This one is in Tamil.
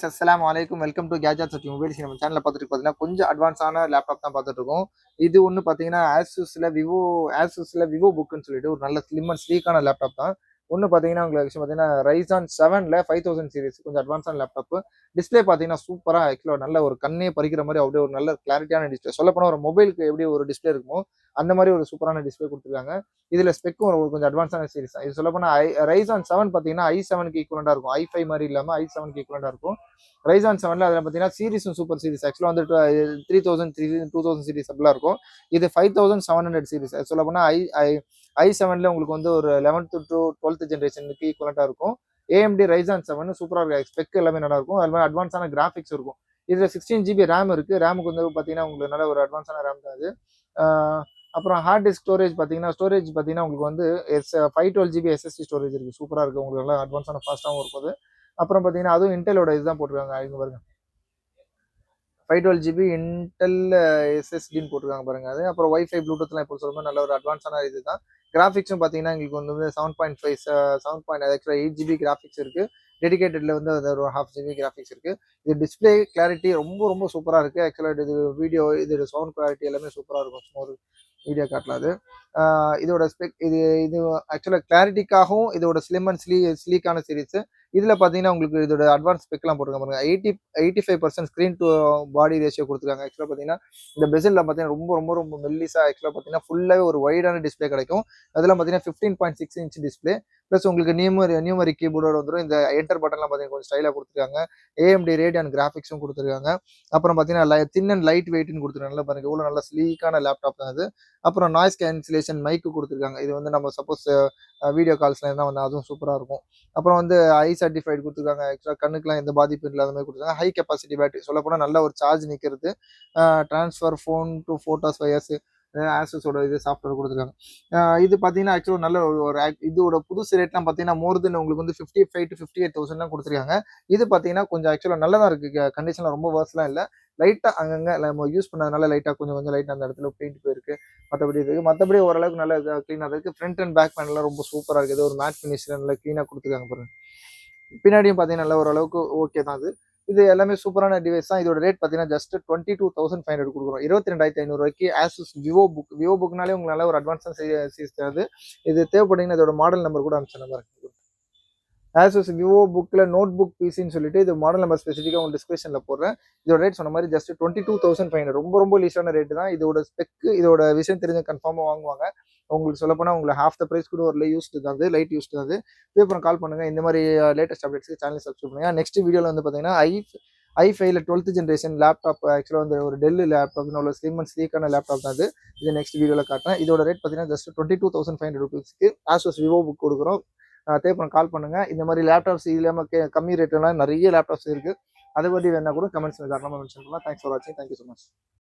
அஸ்ஸலாமு அலைக்கும். Welcome to gadgets at mobiles. நம்ம சேனல்ல பார்த்துட்டு பார்த்தீங்கன்னா, கொஞ்சம் அட்வான்ஸான லேப்டாப் தான் பார்த்துட்டு இருக்கோம். இது ஒண்ணு பார்த்தீங்கன்னா, ஆசூஸ்ல விவோ புக்குன்னு சொல்லிட்டு ஒரு நல்ல ஸ்லிம் அண்ட் ஸ்லீக்கான லேப்டாப் தான். ஒண்ணு பார்த்தீங்கன்னா, உங்களுக்கு ஆக்சுவலா பார்த்தீங்கன்னா, Ryzen 7ல 5000 சீரிஸ் கொஞ்சம் அட்வான்ஸான லேப்டாப். டிஸ்ப்ளே பார்த்தீங்கன்னா, சூப்பரா ஆக்சுவலா நல்ல ஒரு கண்ணே பறிக்கிற மாரி அப்படியே ஒரு நல்ல கிளாரிட்டியான டிஸ்ப்ளே. சொல்லப்போனா ஒரு மொபைலுக்கு எப்படி ஒரு டிஸ்ப்ளே இருக்குமோ, அந்த மாரி ஒரு சூப்பரான டிஸ்ப்ளே குடுத்துருக்காங்க. இதுல ஸ்பெக்கும் ஒரு கொஞ்சம் அட்வான்ஸான சீரிஸ் தான். இது சொல்லப்போனா Ryzen 7 பார்த்தீங்கன்னா, i7க்கு ஈக்குவலன்ட்டா இருக்கும். i5 மாரி இல்லாம i7க்கு ஈக்குவலன்ட்டா இருக்கும். Ryzen 7ல அதில பார்த்தீங்கன்னா, சீரிஸும் சூப்பர் சீரிஸ். ஆக்சுவலா வந்து 3000 2000 சீரிஸ் அப்படிலாம் இருக்கும். இது 5700 சீரிஸ். சொல்லப்போனா i7ல உங்களுக்கு வந்து ஒரு 11th to 12th ஜெனரேஷனுக்கு ஈக்குவலன்ட்டா இருக்கும். AMD Ryzen 7 சூப்பரா இருக்கும். ஸ்பெக் எல்லாமே நல்லா இருக்கும். அது மாரி அட்வான்ஸான கிராபிக்ஸ் இருக்கும். இதுல 16 ஜிபி ரேம் இருக்கு. ரேமுக்கு வந்து பார்த்தீங்கன்னா, உங்களுக்கு நல்ல ஒரு அட்வான்ஸான ரேம் தான் இது. ஆ அப்புறம் ஹார்ட் டிஸ்க் ஸ்டோரேஜ் பார்த்தீங்கன்னா, உங்களுக்கு வந்து 512 ஜிபி எஸ்எஸ்டி ஸ்டோரேஜ் இருக்கு. சூப்பரா இருக்கு. உங்களுக்கு நல்லா அட்வான்ஸான ஃபாஸ்ட்டாவும் இருக்கும் அது. அப்புறம் பார்த்தீங்கன்னா, அதுவும் இன்டெலோட இதுதான் போட்டிருக்காங்க. இங்க பாருங்க. 512 ஜிபி இன்டெல் எஸ்எஸ்டின்னு போட்டிருக்காங்க பாருங்க அது. அப்புறம் வைஃபை, ப்ளூடூத்லாம் இப்போ சொல்ற மாரி நல்ல ஒரு அட்வான்ஸான இதுதான். கிராபிக்ஸும் பார்த்தீங்கன்னா, எங்களுக்கு வந்து 7.5 ஆக்சுவலா 8 ஜிபி கிராபிக்ஸ் இருக்கு. டெடிகேட்டட்ல வந்து அது ஒரு 1/2 ஜிபி கிராபிக்ஸ் இருக்கு. இது டிஸ்ப்ளே கிளாரிட்டி ரொம்ப ரொம்ப சூப்பரா இருக்கு. ஆக்சுவலா இது வீடியோ இதோட சவுண்ட் குவாலிட்டி எல்லாமே சூப்பரா இருக்கும். சும்மா ஒரு வீடியோ காட்டலாம் அது. இதோட ஸ்பெக் இது இது ஆக்சுவலா கிளாரிட்டிக்காகவும் இதோட ஸ்லிம் அண்ட் ஸ்லீக்கான சீரிஸ். இதுல பார்த்தீங்கன்னா, உங்களுக்கு இதோட அட்வான்ஸ் ஸ்பெக்லாம் போட்டிருக்காங்க பாருங்க. 85% ஸ்க்ரீன் டூ பாடி ரேஷியோ குடுத்துருக்காங்க. ஆக்சுவலா பார்த்தீங்கன்னா, இந்த பெசில்ல பார்த்தீங்கன்னா, ரொம்ப ரொம்ப ரொம்ப மெல்லிசா ஆக்சுவலா பார்த்தீங்கன்னா, ஃபுல்லாவே ஒரு வைடான டிஸ்ப்ளே கிடைக்கும். அதெல்லாம் பார்த்தீங்கன்னா 15.6 இன்ச் டிஸ்ப்ளே. பிளஸ் உங்களுக்கு நியூமரிக் கீபோர்டோட வந்துரும். இந்த என்டர் பட்டன்லாம் பார்த்தீங்கன்னா, கொஞ்சம் ஸ்டைலா குடுத்துருக்காங்க. AMD ரேடியன் கிராபிக்ஸும் குடுத்துருக்காங்க. அப்புறம் பார்த்தீங்கன்னா, தின் அண்ட் லைட் வெயிட்ன்னு குடுத்துருக்காங்க. நல்லா பாருங்க. எவ்வளோ நல்லா ஸ்லீக்கான லேப்டாப் தான் இது. அப்புறம் நாய்ஸ் கேன்சலேஷன் மைக் குடுத்துருக்காங்க. இது வந்து நம்ம சப்போஸ் வீடியோ கால்ஸ்ல இருந்தா வந்து அதுவும் சூப்பரா இருக்கும். அப்புறம் வந்து ஐ சர்டிஃபைட் குடுத்துருக்காங்க. ஆக்சுவலா கண்ணுக்குலாம் எந்த பாதிப்பும் இல்லாத மாரி குடுத்துருக்காங்க. High capacity battery. சொல்லப்போனா நல்ல ஒரு சார்ஜ் நிக்கிறது. Transfer phone to photos wise ஆசஸோட இது சாஃப்ட்வேர் குடுத்துருக்காங்க. இது பார்த்தீங்கன்னா, ஆக்சுவலா நல்ல ஒரு இதோட புதுசு ரேட்லாம் பார்த்தீங்கன்னா, மோர் தென் உங்களுக்கு வந்து 55 to 58,000லாம் குடுத்துருக்காங்க. இது பார்த்தீங்கன்னா, கொஞ்சம் ஆக்சுவலா நல்லா தான் இருக்கு. கண்டிஷன்ல ரொம்ப வொர்ஸ்ட்லாம் இல்ல. லைட்டா அங்கங்க நம்ம யூஸ் பண்ணதுனால லைட்டா கொஞ்சம் கொஞ்சம் லைட்டா அந்த இடத்துல பெயிண்ட் போயிருக்கு. மத்தபடி ஓரளவுக்கு நல்லா கிளீனா தான் இருக்கு. ஃப்ரண்ட் அண்ட் பேக் பேனல்லாம் ரொம்ப சூப்பரா இருக்கு. ஏதோ ஒரு மேட் ஃபினிஷ்ல நல்லா கிளீனா குடுத்துருக்காங்க பாருங்க. பின்னாடியும் பார்த்தீங்கன்னா, நல்ல ஓரளவுக்கு ஓகே தான் அது. இது எல்லாமே சூப்பரான டிவைஸ் தான். இதோட ரேட் பார்த்தீங்கன்னா, ஜஸ்ட் 22,500 குடுக்குறோம். 22,500 ஆசூஸ் விவோ புக்னாலே உங்களுக்கு நல்ல ஒரு அட்வான்ஸான சீரிஸ் தான் அது. இது தேவைப்பட்டீங்கன்னா, இதோட மாடல் நம்பர் கூட அனுப்பிச்சிடுறேன் பாருங்க. ஆசூஸ் விவோ புக்ல நோட் புக் பிசின்னு சொல்லிட்டு இது மாடல் நம்பர் ஸ்பெசிஃபிக்கா உங்களுக்கு டிஸ்கிரிப்ஷன்ல போடுறேன். இதோட ரேட் சொன்ன மாரி ஜஸ்ட் 22,500 ரொம்ப ரொம்ப லீஸ்டான ரேட் தான். இதோட இதோட விஷயம் தெரிஞ்ச கன்ஃபார்மா வாங்குவாங்க. உங்களுக்கு சொல்லப்போனா உங்களுக்கு ஹால்ஃப் த பிரைஸ் கூட வரல. யூஸ்டு தான் அது. லைட் யூஸ்டு தான் அது. அப்புறம் கால் பண்ணுங்க. இந்த மாரி லேட்டஸ்ட் அப்டேட்ஸ்க்கு சேனலை சப்ஸ்கிரைப் பண்ணுங்க. நெக்ஸ்ட் வீடியோல வந்து பார்த்தீங்கன்னா, i5ல 12th ஜெனரேஷன் லேப்டாப் ஆக்சுவலா வந்து ஒரு டெல் லேப்டாப் நல்ல ஸ்லிம் அண்ட் ஸ்லீக்கான லேப்டாப் தான் அது. இது நெக்ஸ்ட் வீடியோல காட்டுறேன். இதோட ரேட் பார்த்தீங்கன்னா, ஜஸ்ட் 22,500 ரூபீஸ்க்கு ஆசூஸ் விவோ புக் குடுக்குறோம். தேவைப்படும் கால் பண்ணுங்க. இந்த மாதிரி லேப்டாப்ஸ் இது இல்லாம கம்மி ரேட்லாம் நிறைய லேப்டாப்ஸ் இருக்கு. அதை பத்தி வேணா கூட கமெண்ட்ஸ்ல தாராளமா மென்ஷன் பண்ணலாம். தேங்க்ஸ் ஃபார் வாட்சிங். Thank you so much.